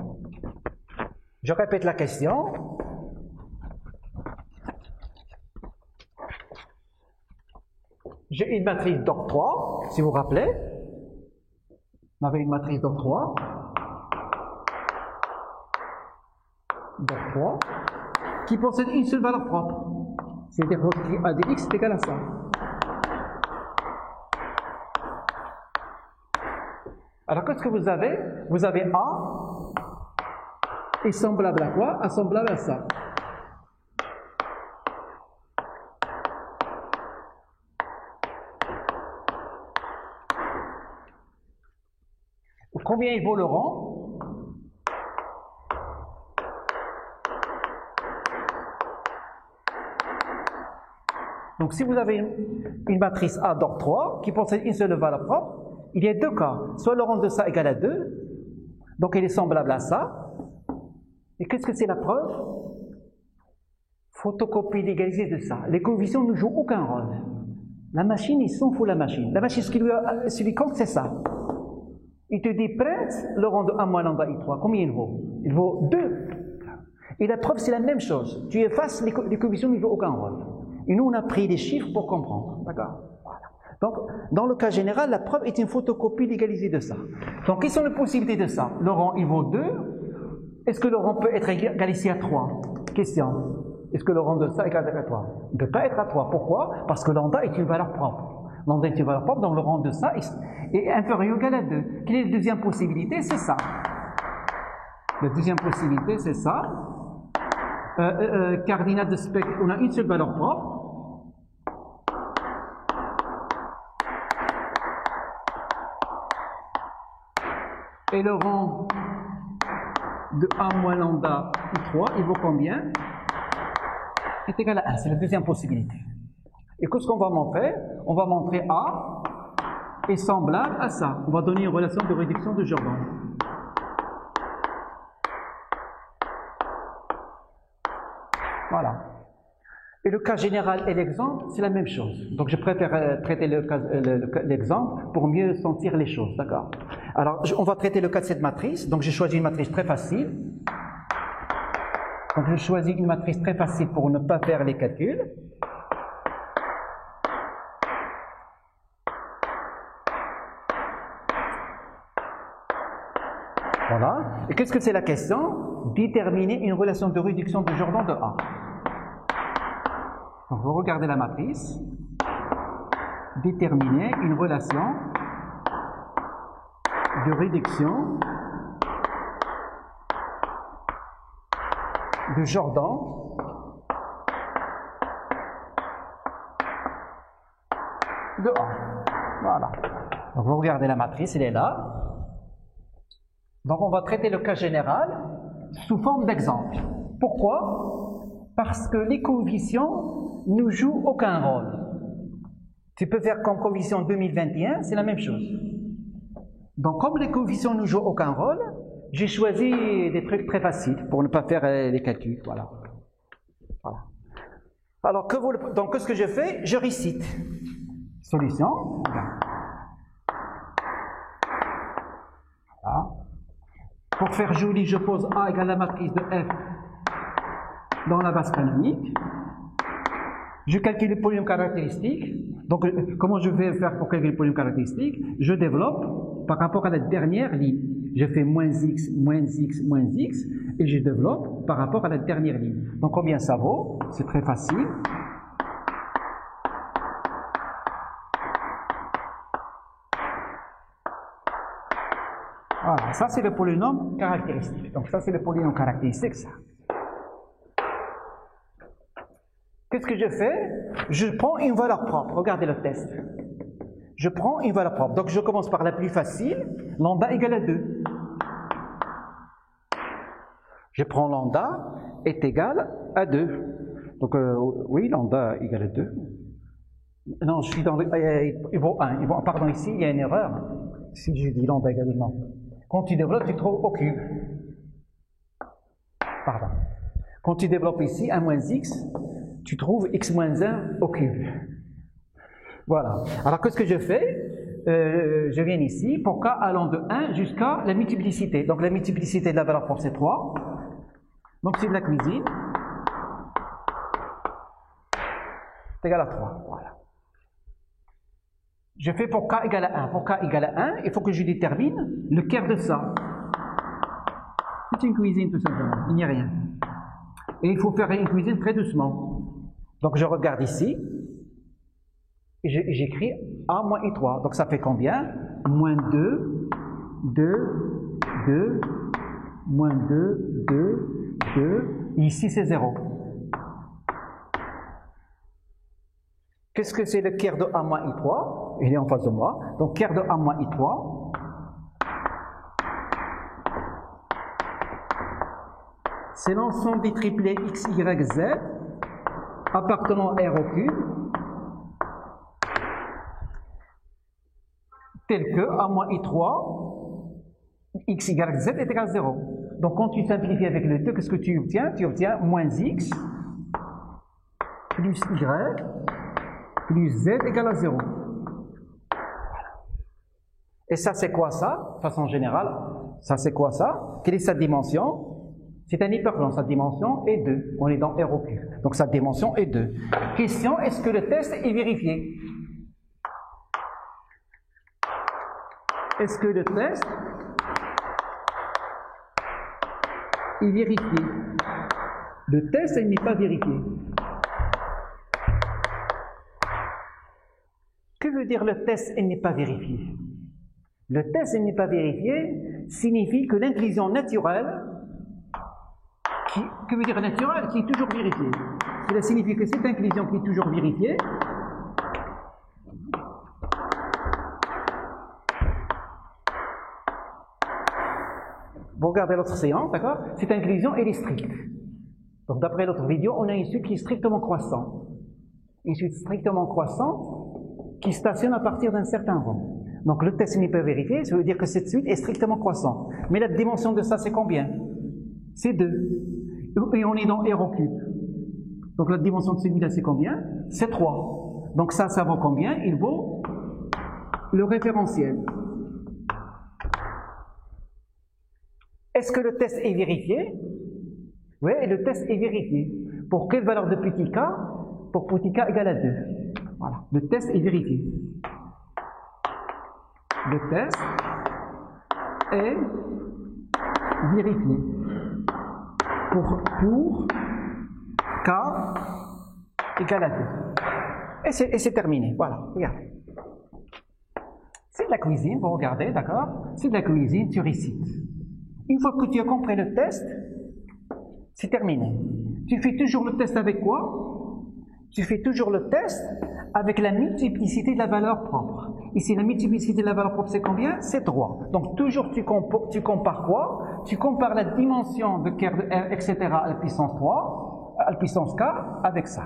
Je répète la question. J'ai une matrice d'ordre 3, si vous vous rappelez. On avait une matrice d'ordre 3. D'ordre 3, qui possède une seule valeur propre. C'est-à-dire que A de x est égal à ça. Alors qu'est-ce que vous avez? Vous avez A est semblable à quoi? A semblable à ça. Combien il vaut le rang? Donc si vous avez une matrice A d'ordre 3 qui possède une seule valeur propre, il y a deux cas. Soit le rang de ça égale à 2, donc il est semblable à ça. Et qu'est-ce que c'est la preuve? Photocopie l'égalité de ça. Les coefficients ne jouent aucun rôle. La machine, il s'en fout la machine. La machine, ce qui lui compte, c'est ça. Il te dit, prête le rang de A moins lambda I3. Combien il vaut? Il vaut 2. Et la preuve, c'est la même chose. Tu effaces les coefficients, ne jouent aucun rôle. Et nous, on a pris les chiffres pour comprendre. D'accord? Voilà. Donc, dans le cas général, la preuve est une photocopie légalisée de ça. Donc, quelles sont les possibilités de ça? Le rang, il vaut 2. Est-ce que le rang peut être égal ici à 3? Question. Est-ce que le rang de ça est égal à 3? Il ne peut pas être à 3. Pourquoi? Parce que lambda est une valeur propre. Lambda est une valeur propre, donc le rang de ça est inférieur ou égal à 2. Quelle est la deuxième possibilité? C'est ça. La deuxième possibilité, c'est ça. Cardinal de spectre, on a une seule valeur propre. Et le rang de A moins lambda I3, il vaut combien? Est égal à 1. C'est la deuxième possibilité. Et qu'est-ce qu'on va montrer? On va montrer A est semblable à ça. On va donner une relation de réduction de Jordan. Voilà. Et le cas général et l'exemple, c'est la même chose. Donc je préfère traiter l'exemple pour mieux sentir les choses, d'accord? Alors, on va traiter le cas de cette matrice. Donc j'ai choisi une matrice très facile. Donc je choisis une matrice très facile pour ne pas faire les calculs. Voilà. Et qu'est-ce que c'est la question? Déterminer une relation de réduction de Jordan de A. Donc vous regardez la matrice. Déterminer une relation de réduction de Jordan de A. Voilà. Donc vous regardez la matrice, elle est là. Donc on va traiter le cas général sous forme d'exemple. Pourquoi? Parce que les coefficients ne jouent aucun rôle. Tu peux faire comme coefficient 2021, c'est la même chose. Donc comme les coefficients ne jouent aucun rôle, j'ai choisi des trucs très faciles pour ne pas faire les calculs. Voilà. Voilà. Alors donc qu'est-ce que je fais? Je récite. Solution. Voilà. Pour faire joli, je pose A égale la matrice de F dans la base canonique. Je calcule le polynôme caractéristique. Donc, comment je vais faire pour calculer le polynôme caractéristique? Je développe par rapport à la dernière ligne. Je fais moins x, moins x, moins x, et je développe par rapport à la dernière ligne. Donc, combien ça vaut? C'est très facile. Voilà, ça c'est le polynôme caractéristique. Donc ça c'est le polynôme caractéristique, ça. Qu'est-ce que je fais? Je prends une valeur propre. Regardez le test. Je prends une valeur propre. Donc je commence par la plus facile. Lambda égale à 2. Je prends lambda est égal à 2. Donc oui, lambda égale à 2. Non, je suis dans le... il vaut 1. Pardon, ici il y a une erreur. Si je dis lambda égale à 2, non. Quand tu développes, tu trouves au cube. Pardon. Quand tu développes ici 1 moins x, tu trouves x moins 1 au cube. Voilà. Alors qu'est-ce que je fais? Je viens ici pour k allant de 1 jusqu'à la multiplicité. Donc la multiplicité de la valeur propre c'est 3. Donc c'est de la cuisine. C'est égal à 3. Voilà. Je fais pour k égale à 1. Pour k égale à 1, il faut que je détermine le quart de ça. C'est une cuisine tout simplement, il n'y a rien. Et il faut faire une cuisine très doucement. Donc je regarde ici, et j'écris A moins I3. Donc ça fait combien? Moins 2, 2, 2, moins 2, 2, 2, et ici c'est 0. Qu'est-ce que c'est le quart de A moins I3? Il est en face de moi. Donc, quart de A moins I3. C'est l'ensemble des triplets X, Y, Z appartenant à R au cube tel que A moins I3 X, Y, Z est égal à 0. Donc, quand tu simplifies avec le 2, qu'est-ce que tu obtiens? Tu obtiens moins X plus Y plus Z égale à 0. Et ça, c'est quoi ça? De façon générale, ça, c'est quoi ça? Quelle est sa dimension? C'est un hyperplane, sa dimension est 2. On est dans R au cube. Donc, sa dimension est 2. Question, est-ce que le test est vérifié? Est-ce que le test est vérifié? Le test, il n'est pas vérifié. Que veut dire le test n'est pas vérifié? Le test n'est pas vérifié signifie que l'inclusion naturelle, que veut dire naturelle? Qui est toujours vérifiée. Cela signifie que cette inclusion qui est toujours vérifiée Vous regardez l'autre séance, d'accord? Cette inclusion, elle est stricte. Donc, d'après l'autre vidéo, on a une suite qui est strictement croissante. Une suite strictement croissante qui stationne à partir d'un certain rang. Donc, le test n'est pas vérifié, ça veut dire que cette suite est strictement croissante. Mais la dimension de ça, c'est combien? C'est 2. Et on est dans R au cube. Donc, la dimension de celui-là, c'est combien? C'est 3. Donc, ça vaut combien? Il vaut le référentiel. Est-ce que le test est vérifié? Oui, le test est vérifié. Pour quelle valeur de petit k? Pour petit k égale à 2. Voilà, le test est vérifié. Le test est vérifié. Pour k égale à 2. Et c'est terminé. Voilà, regardez. C'est de la cuisine, vous regardez, d'accord? C'est de la cuisine, tu récites. Une fois que tu as compris le test, c'est terminé. Tu fais toujours le test avec quoi? Tu fais toujours le test avec la multiplicité de la valeur propre. Ici, la multiplicité de la valeur propre, c'est combien? C'est 3. Donc, toujours, tu compares quoi? Tu compares la dimension de Kerr de R, etc. à la puissance 3, à la puissance K, avec ça.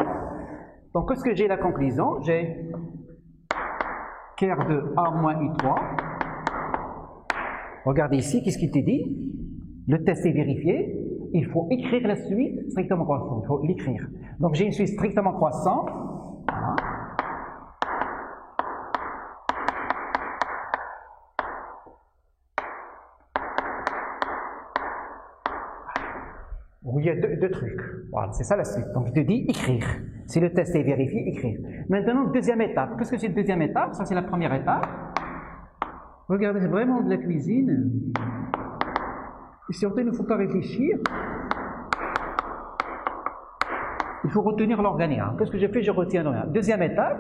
Donc, qu'est-ce que j'ai la conclusion? J'ai Kerr de A moins I3. Regardez ici, qu'est-ce qu'il te dit? Le test est vérifié. Il faut écrire la suite strictement croissante. Il faut l'écrire. Donc, j'ai une suite strictement croissante. Voilà. Où il y a deux trucs. Voilà, c'est ça la suite. Donc, je te dis écrire. Si le test est vérifié, écrire. Maintenant, deuxième étape. Qu'est-ce que c'est la deuxième étape? Ça, c'est la première étape. Regardez, c'est vraiment de la cuisine. Et surtout, il ne faut pas réfléchir. Il faut retenir l'organigramme. Qu'est-ce que je fais? Je retiens l'organigramme. Deuxième étape.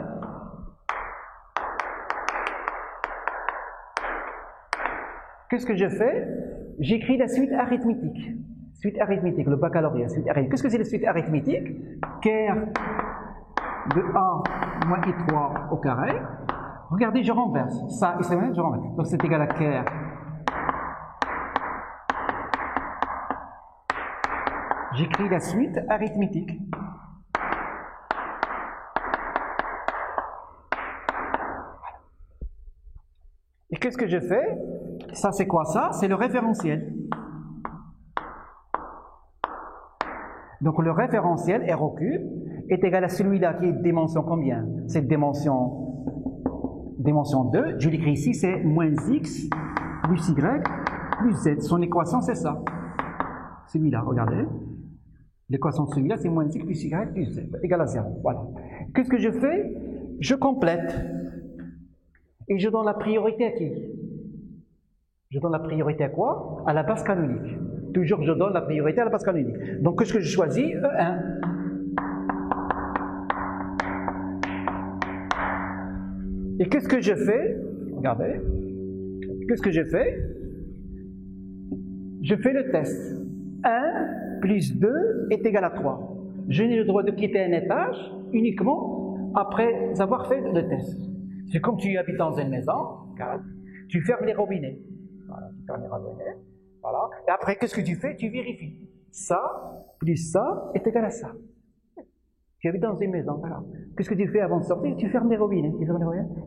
Qu'est-ce que je fais? J'écris la suite arithmétique. Suite arithmétique, le baccalauréat, suite arithmétique. Qu'est-ce que c'est la suite arithmétique? Kerr de A moins I3 au carré. Regardez, je renverse. Ça, et ça, je renverse. Donc c'est égal à Kerr j'écris la suite arithmétique. Et qu'est-ce que je fais? Ça, c'est quoi ça? C'est le référentiel. Donc le référentiel, R au cube, est égal à celui-là qui est dimension combien? C'est dimension 2. Je l'écris ici, c'est moins x plus y plus z. Son équation, c'est ça. Celui-là, regardez. L'équation de celui-là, c'est moins x plus y plus z, égal à 0. Voilà. Qu'est-ce que je fais? Je complète. Et je donne la priorité à qui? Je donne la priorité à quoi? À la base canonique. Toujours, je donne la priorité à la base canonique. Donc, qu'est-ce que je choisis? E1. Et qu'est-ce que je fais? Regardez. Qu'est-ce que je fais? Je fais le test. 1 plus 2 est égal à 3. Je n'ai le droit de quitter un étage uniquement après avoir fait le test. C'est comme tu habites dans une maison, tu fermes les robinets. Voilà, tu fermes les robinets. Voilà. Et après, qu'est-ce que tu fais? Tu vérifies. Ça plus ça est égal à ça. Tu habites dans une maison. Voilà. Qu'est-ce que tu fais avant de sortir? Tu fermes les robinets.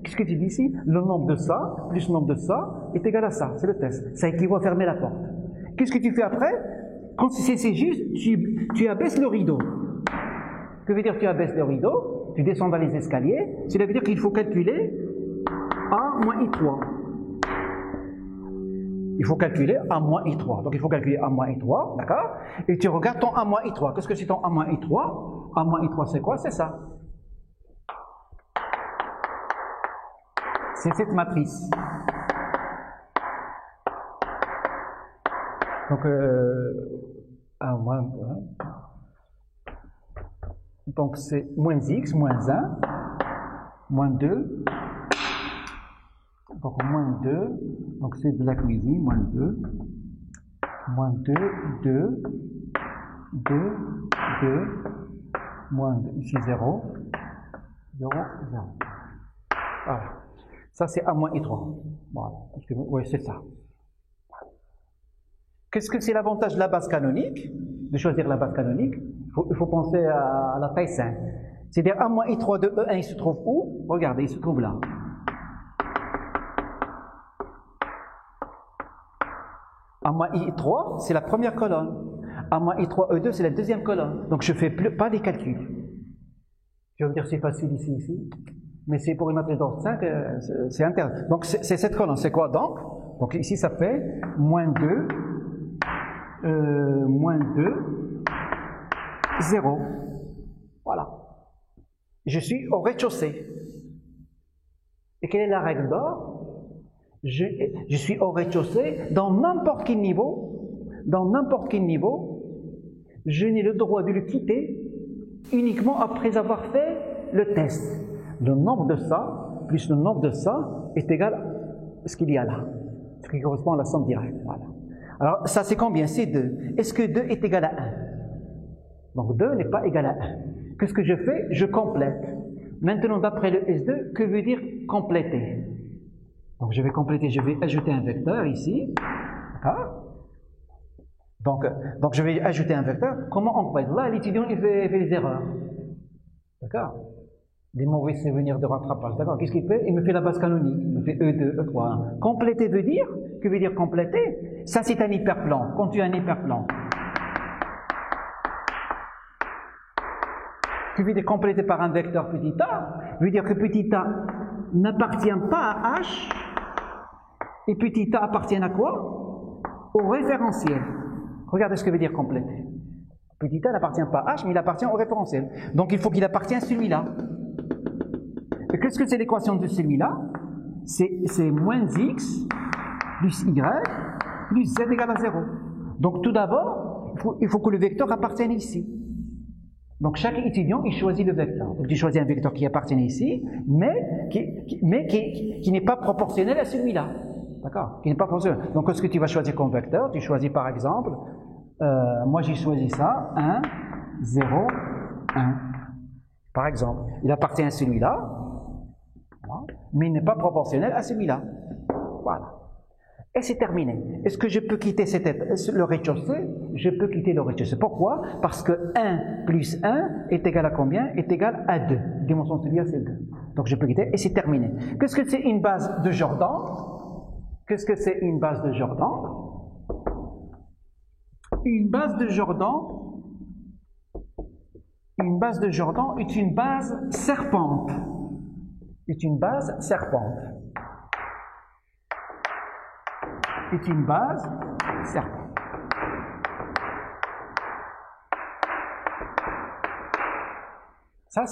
Qu'est-ce que tu dis ici? Le nombre de ça plus le nombre de ça est égal à ça. C'est le test. Ça équivaut à fermer la porte. Qu'est-ce que tu fais après? Quand c'est juste, tu abaisses le rideau. Que veut dire tu abaisses le rideau? Tu descends dans les escaliers. Cela veut dire qu'il faut calculer A moins I3. Il faut calculer A moins I3. Donc il faut calculer A moins I3, d'accord? Et tu regardes ton A moins I3. Qu'est-ce que c'est ton A moins I3? A moins I3 c'est quoi? C'est ça. C'est cette matrice. Donc, A moins 1. Donc c'est moins x, moins 1, moins 2. Donc moins 2, donc c'est de la cuisine, moins 2, 2, 2, moins 2, ici 0, 0, 0. Voilà. Ça c'est A moins I3. Voilà. Oui, c'est ça. Qu'est-ce que c'est l'avantage de la base canonique? De choisir la base canonique, il faut penser à la taille 5. C'est-à-dire A moins I3 de E1, il se trouve où? Regardez, il se trouve là. A moins I3, c'est la première colonne. A moins I3, E2, c'est la deuxième colonne. Donc je ne fais pas des calculs. Tu vas me dire c'est facile ici. Mais c'est pour une matrice d'ordre 5, c'est interne. Donc c'est cette colonne. C'est quoi donc? Donc ici ça fait moins 2, 0. Voilà. Je suis au rez-de-chaussée. Et quelle est la règle d'or? Je suis au rez-de-chaussée dans n'importe quel niveau. Dans n'importe quel niveau, je n'ai le droit de le quitter uniquement après avoir fait le test. Le nombre de ça plus le nombre de ça est égal à ce qu'il y a là. Ce qui correspond à la somme directe. Voilà. Alors, ça c'est combien? C'est 2. Est-ce que 2 est égal à 1? Donc 2 n'est pas égal à 1. Qu'est-ce que je fais? Je complète. Maintenant, d'après le S2, que veut dire compléter? Donc je vais compléter, je vais ajouter un vecteur ici. D'accord? Donc je vais ajouter un vecteur. Comment on complète? Là, l'étudiant il fait des erreurs. D'accord? Des mauvais souvenirs de rattrapage. D'accord? Qu'est-ce qu'il fait? Il me fait la base canonique. Il me fait E2, E3. Compléter veut dire? Que veut dire compléter? Ça, c'est un hyperplan. Quand tu as un hyperplan. Que veut dire compléter par un vecteur petit a? Veut dire que petit a n'appartient pas à H. Et petit a appartient à quoi? Au référentiel. Regardez ce que veut dire compléter. Petit a n'appartient pas à H, mais il appartient au référentiel. Donc il faut qu'il appartienne à celui-là. Et qu'est-ce que c'est l'équation de celui-là? C'est moins x plus y plus z égale à 0. Donc tout d'abord, il faut que le vecteur appartienne ici. Donc chaque étudiant, il choisit le vecteur. Donc il choisit un vecteur qui appartient ici, mais qui n'est pas proportionnel à celui-là. D'accord? Qui n'est pas proportionnel. Donc qu'est-ce que tu vas choisir comme vecteur? Tu choisis par exemple, moi j'ai choisi ça, 1, 0, 1. Par exemple, il appartient à celui-là, voilà, mais il n'est pas proportionnel à celui-là. Voilà. Et c'est terminé. Est-ce que je peux quitter le rez-de-chaussée? Je peux quitter le rez-de-chaussée. Pourquoi? Parce que 1 plus 1 est égal à combien? Est égal à 2. Dimension de celui-là, c'est 2. Donc je peux quitter et c'est terminé. Qu'est-ce que c'est une base de Jordan? Qu'est-ce que c'est une base de Jordan? Une base de Jordan est une base serpente. Est une base serpente. Est une base serpente. Ça,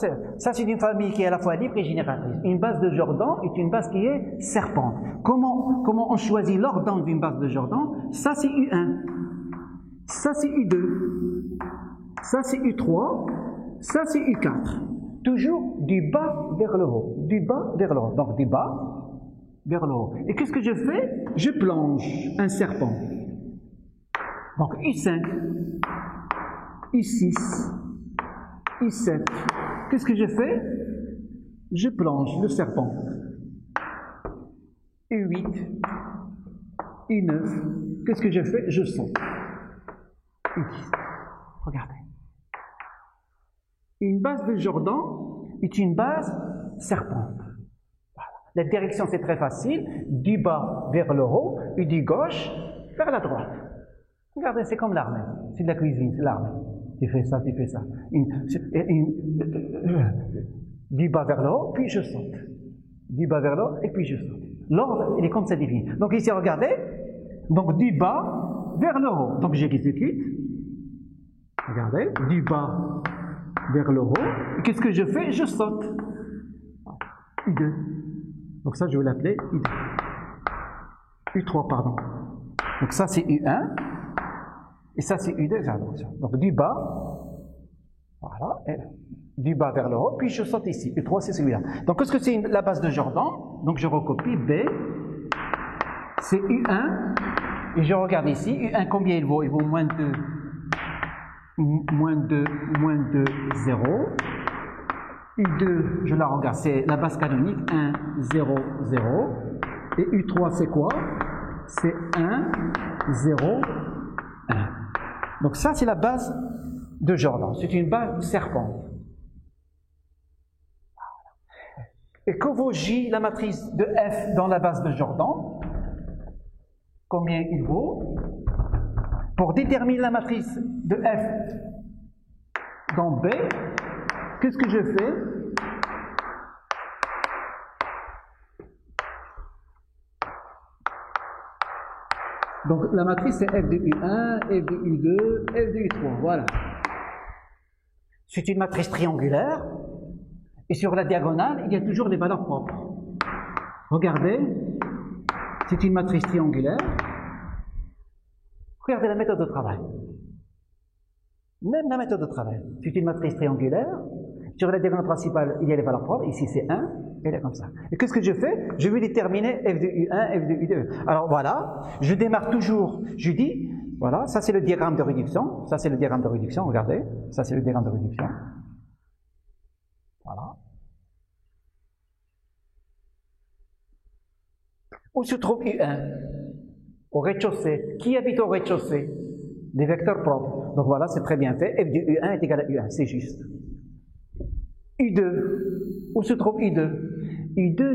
c'est une famille qui est à la fois libre et génératrice. Une base de Jordan est une base qui est serpente. Comment on choisit l'ordre d'une base de Jordan? Ça, c'est U1. Ça, c'est U2. Ça, c'est U3. Ça, c'est U4. Toujours du bas vers le haut. Du bas vers le haut. Donc, du bas vers le haut. Et qu'est-ce que je fais? Je plonge un serpent. Donc, U5, U6, U7. Qu'est-ce que je fais? Je plonge le serpent. U8, U9. Qu'est-ce que je fais? Je saute. U10. Regardez. Une base de Jordan est une base serpente. Voilà. La direction, c'est très facile. Du bas vers le haut et du gauche vers la droite. Regardez, c'est comme l'armée. C'est de la cuisine, c'est l'armée. Tu fais ça, tu fais ça. Du bas vers le haut, puis je saute. Du bas vers le haut, et puis je saute. L'ordre, il est comme ça défini. Donc ici, regardez. Donc du bas vers le haut. Donc j'exécute. Regardez. Du bas vers le haut. Et qu'est-ce que je fais? Je saute. U2. Donc ça, je vais l'appeler U2. U3, pardon. Donc ça, c'est U1. Et ça, c'est U2. Donc du bas, voilà, et du bas vers le haut, puis je saute ici. U3, c'est celui-là. Donc qu'est-ce que c'est la base de Jordan? Donc je recopie B, c'est U1, et je regarde ici. U1, combien il vaut? Il vaut moins 2, moins 2, 0. U2, je la regarde, c'est la base canonique, 1, 0, 0. Et U3, c'est quoi? C'est 1, 0, 1. Donc ça, c'est la base de Jordan. C'est une base serpente. Et que vaut J, la matrice de F dans la base de Jordan? Combien il vaut? Pour déterminer la matrice de F dans B, qu'est-ce que je fais? Donc la matrice c'est F de U1, F de U2, F de U3, voilà. C'est une matrice triangulaire, et sur la diagonale, il y a toujours les valeurs propres. Regardez, c'est une matrice triangulaire. Regardez la méthode de travail. Même la méthode de travail. C'est une matrice triangulaire. Sur la diagonale principale, il y a les valeurs propres. Ici, c'est 1. Et là, comme ça. Et qu'est-ce que je fais? Je vais déterminer f de U1, f de U2. Alors voilà, je démarre toujours. Je dis, voilà, ça c'est le diagramme de réduction. Ça c'est le diagramme de réduction, regardez. Ça c'est le diagramme de réduction. Voilà. Où se trouve U1? Au rez-de-chaussée. Qui habite au rez-de-chaussée? Des vecteurs propres. Donc voilà, c'est très bien fait. F de U1 est égal à U1, c'est juste. U2. Où se trouve U2? U2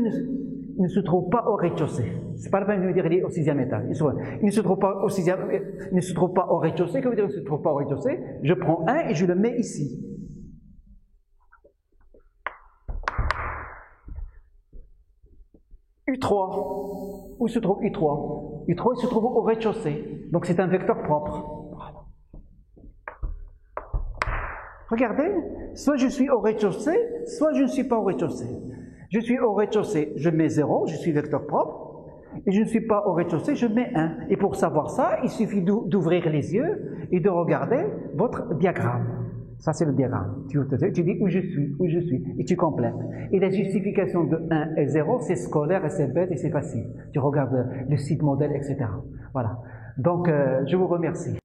ne se trouve pas au rez-de-chaussée. C'est pas la peine de me dire qu'il est au 6e étage. Il ne se trouve pas au 6e, il ne se trouve pas au rez-de-chaussée. Comme il ne se trouve pas au rez-de-chaussée, je prends 1 et je le mets ici. U3. Où se trouve U3? U3, il se trouve au rez-de-chaussée. Donc c'est un vecteur propre. Voilà. Regardez, soit je suis au rez-de-chaussée, soit je ne suis pas au rez-de-chaussée. Je suis au rez-de-chaussée, je mets 0, je suis vecteur propre. Et je ne suis pas au rez-de-chaussée, je mets 1. Et pour savoir ça, il suffit d'ouvrir les yeux et de regarder votre diagramme. Ça, c'est le diagramme. Tu dis où je suis, et tu complètes. Et la justification de 1 et 0, c'est scolaire et c'est bête et c'est facile. Tu regardes le site modèle, etc. Voilà. Donc, je vous remercie.